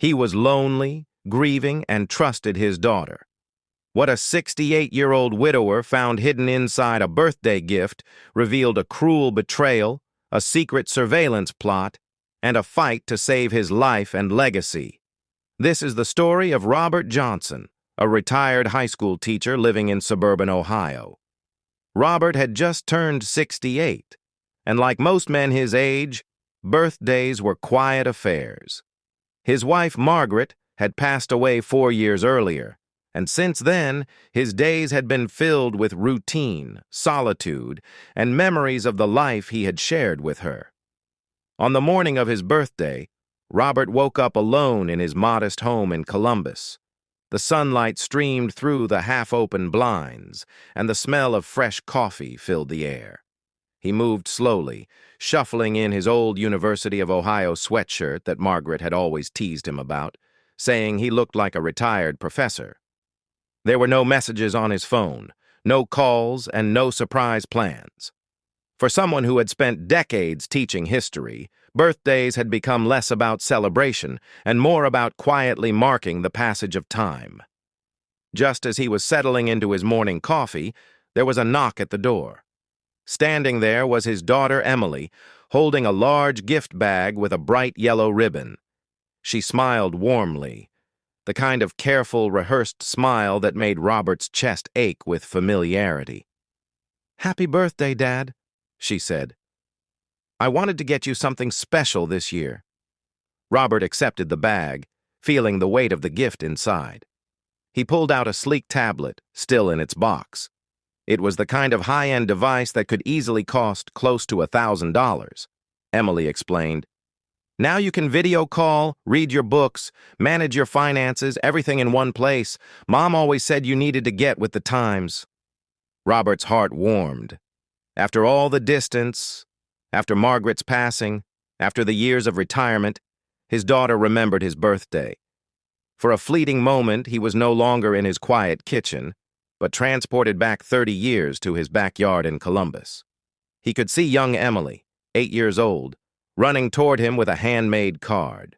He was lonely, grieving, and trusted his daughter. What a 68-year-old widower found hidden inside a birthday gift revealed a cruel betrayal, a secret surveillance plot, and a fight to save his life and legacy. This is the story of Robert Johnson, a retired high school teacher living in suburban Ohio. Robert had just turned 68, and like most men his age, birthdays were quiet affairs. His wife, Margaret, had passed away 4 years earlier, and since then, his days had been filled with routine, solitude, and memories of the life he had shared with her. On the morning of his birthday, Robert woke up alone in his modest home in Columbus. The sunlight streamed through the half-open blinds, and the smell of fresh coffee filled the air. He moved slowly, shuffling in his old University of Ohio sweatshirt that Margaret had always teased him about, saying he looked like a retired professor. There were no messages on his phone, no calls, and no surprise plans. For someone who had spent decades teaching history, birthdays had become less about celebration and more about quietly marking the passage of time. Just as he was settling into his morning coffee, there was a knock at the door. Standing there was his daughter Emily, holding a large gift bag with a bright yellow ribbon. She smiled warmly, the kind of careful, rehearsed smile that made Robert's chest ache with familiarity. "Happy birthday, Dad," she said. "I wanted to get you something special this year." Robert accepted the bag, feeling the weight of the gift inside. He pulled out a sleek tablet, still in its box. It was the kind of high-end device that could easily cost close to $1,000. Emily explained, "Now you can video call, read your books, manage your finances, everything in one place. Mom always said you needed to get with the times." Robert's heart warmed. After all the distance, after Margaret's passing, after the years of retirement, his daughter remembered his birthday. For a fleeting moment, he was no longer in his quiet kitchen, but transported back 30 years to his backyard in Columbus. He could see young Emily, 8 years old, running toward him with a handmade card.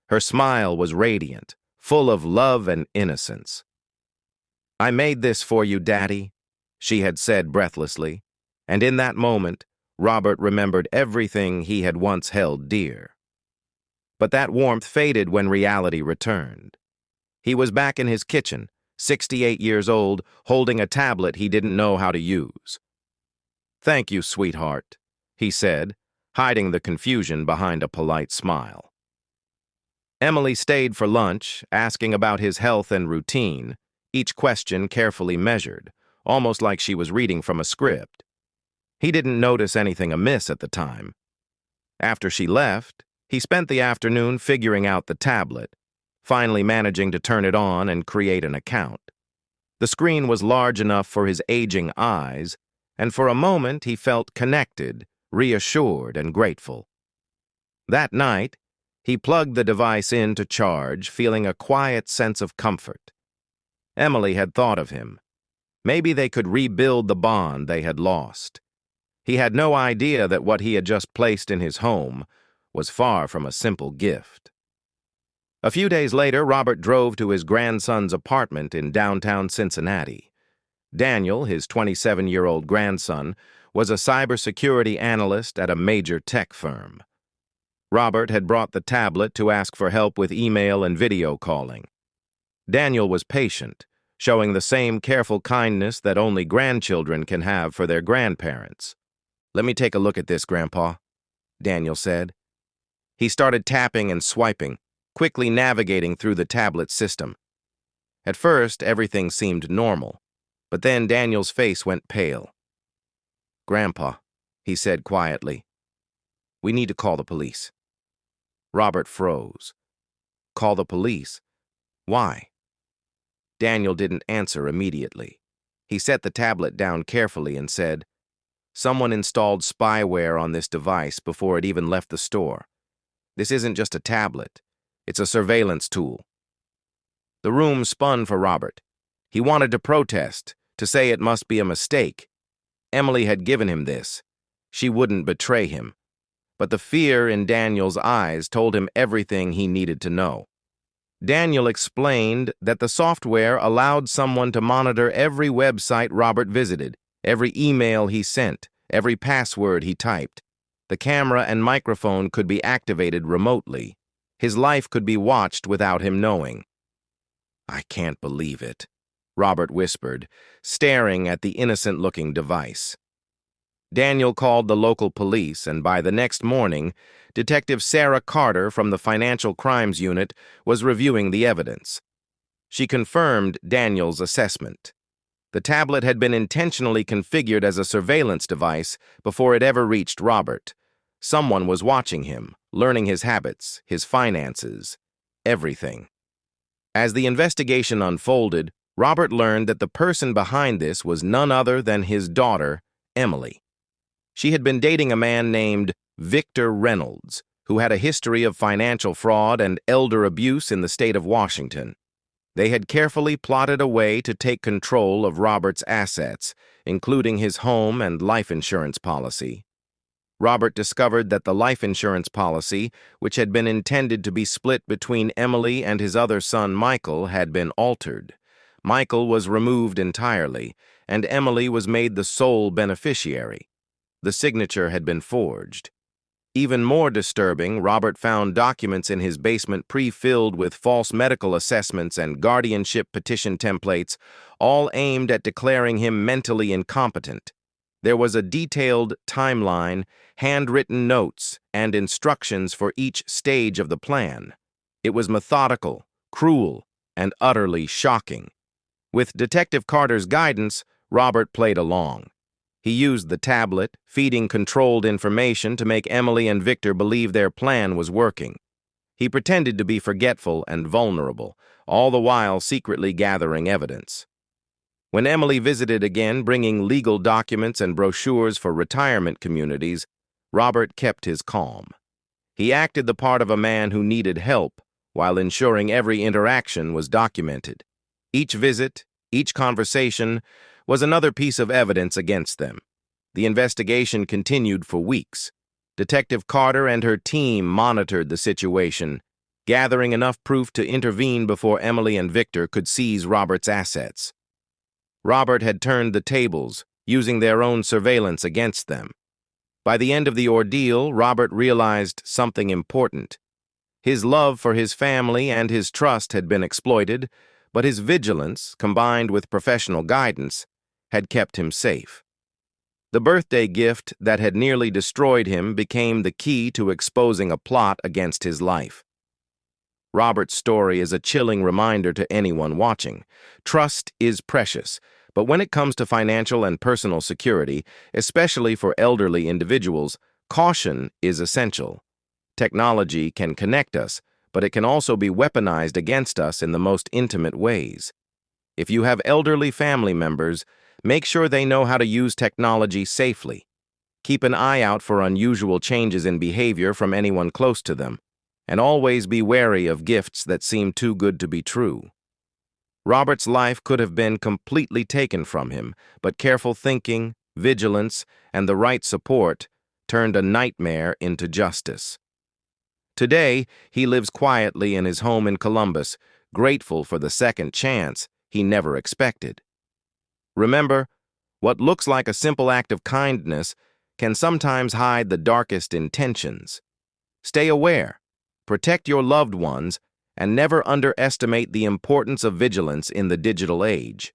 Her smile was radiant, full of love and innocence. "I made this for you, Daddy," she had said breathlessly, and in that moment, Robert remembered everything he had once held dear. But that warmth faded when reality returned. He was back in his kitchen, 68 years old, holding a tablet he didn't know how to use. "Thank you, sweetheart," he said, hiding the confusion behind a polite smile. Emily stayed for lunch, asking about his health and routine, each question carefully measured, almost like she was reading from a script. He didn't notice anything amiss at the time. After she left, he spent the afternoon figuring out the tablet, finally managing to turn it on and create an account. The screen was large enough for his aging eyes, and for a moment he felt connected, reassured, and grateful. That night, he plugged the device in to charge, feeling a quiet sense of comfort. Emily had thought of him. Maybe they could rebuild the bond they had lost. He had no idea that what he had just placed in his home was far from a simple gift. A few days later, Robert drove to his grandson's apartment in downtown Cincinnati. Daniel, his 27-year-old grandson, was a cybersecurity analyst at a major tech firm. Robert had brought the tablet to ask for help with email and video calling. Daniel was patient, showing the same careful kindness that only grandchildren can have for their grandparents. "Let me take a look at this, Grandpa," Daniel said. He started tapping and swiping, quickly navigating through the tablet system. At first, everything seemed normal, but then Daniel's face went pale. "Grandpa," he said quietly, "we need to call the police." Robert froze. "Call the police? Why?" Daniel didn't answer immediately. He set the tablet down carefully and said, "Someone installed spyware on this device before it even left the store. This isn't just a tablet. It's a surveillance tool." The room spun for Robert. He wanted to protest, to say it must be a mistake. Emily had given him this. She wouldn't betray him. But the fear in Daniel's eyes told him everything he needed to know. Daniel explained that the software allowed someone to monitor every website Robert visited, every email he sent, every password he typed. The camera and microphone could be activated remotely. His life could be watched without him knowing. "I can't believe it," Robert whispered, staring at the innocent-looking device. Daniel called the local police, and by the next morning, Detective Sarah Carter from the Financial Crimes Unit was reviewing the evidence. She confirmed Daniel's assessment. The tablet had been intentionally configured as a surveillance device before it ever reached Robert. Someone was watching him, learning his habits, his finances, everything. As the investigation unfolded, Robert learned that the person behind this was none other than his daughter, Emily. She had been dating a man named Victor Reynolds, who had a history of financial fraud and elder abuse in the state of Washington. They had carefully plotted a way to take control of Robert's assets, including his home and life insurance policy. Robert discovered that the life insurance policy, which had been intended to be split between Emily and his other son Michael, had been altered. Michael was removed entirely, and Emily was made the sole beneficiary. The signature had been forged. Even more disturbing, Robert found documents in his basement pre-filled with false medical assessments and guardianship petition templates, all aimed at declaring him mentally incompetent. There was a detailed timeline, handwritten notes, and instructions for each stage of the plan. It was methodical, cruel, and utterly shocking. With Detective Carter's guidance, Robert played along. He used the tablet, feeding controlled information to make Emily and Victor believe their plan was working. He pretended to be forgetful and vulnerable, all the while secretly gathering evidence. When Emily visited again, bringing legal documents and brochures for retirement communities, Robert kept his calm. He acted the part of a man who needed help, while ensuring every interaction was documented. Each visit, each conversation, was another piece of evidence against them. The investigation continued for weeks. Detective Carter and her team monitored the situation, gathering enough proof to intervene before Emily and Victor could seize Robert's assets. Robert had turned the tables, using their own surveillance against them. By the end of the ordeal, Robert realized something important. His love for his family and his trust had been exploited, but his vigilance, combined with professional guidance, had kept him safe. The birthday gift that had nearly destroyed him became the key to exposing a plot against his life. Robert's story is a chilling reminder to anyone watching. Trust is precious, but when it comes to financial and personal security, especially for elderly individuals, caution is essential. Technology can connect us, but it can also be weaponized against us in the most intimate ways. If you have elderly family members, make sure they know how to use technology safely. Keep an eye out for unusual changes in behavior from anyone close to them, and always be wary of gifts that seem too good to be true. Robert's life could have been completely taken from him, but careful thinking, vigilance, and the right support turned a nightmare into justice. Today, he lives quietly in his home in Columbus, grateful for the second chance he never expected. Remember, what looks like a simple act of kindness can sometimes hide the darkest intentions. Stay aware, protect your loved ones, and never underestimate the importance of vigilance in the digital age.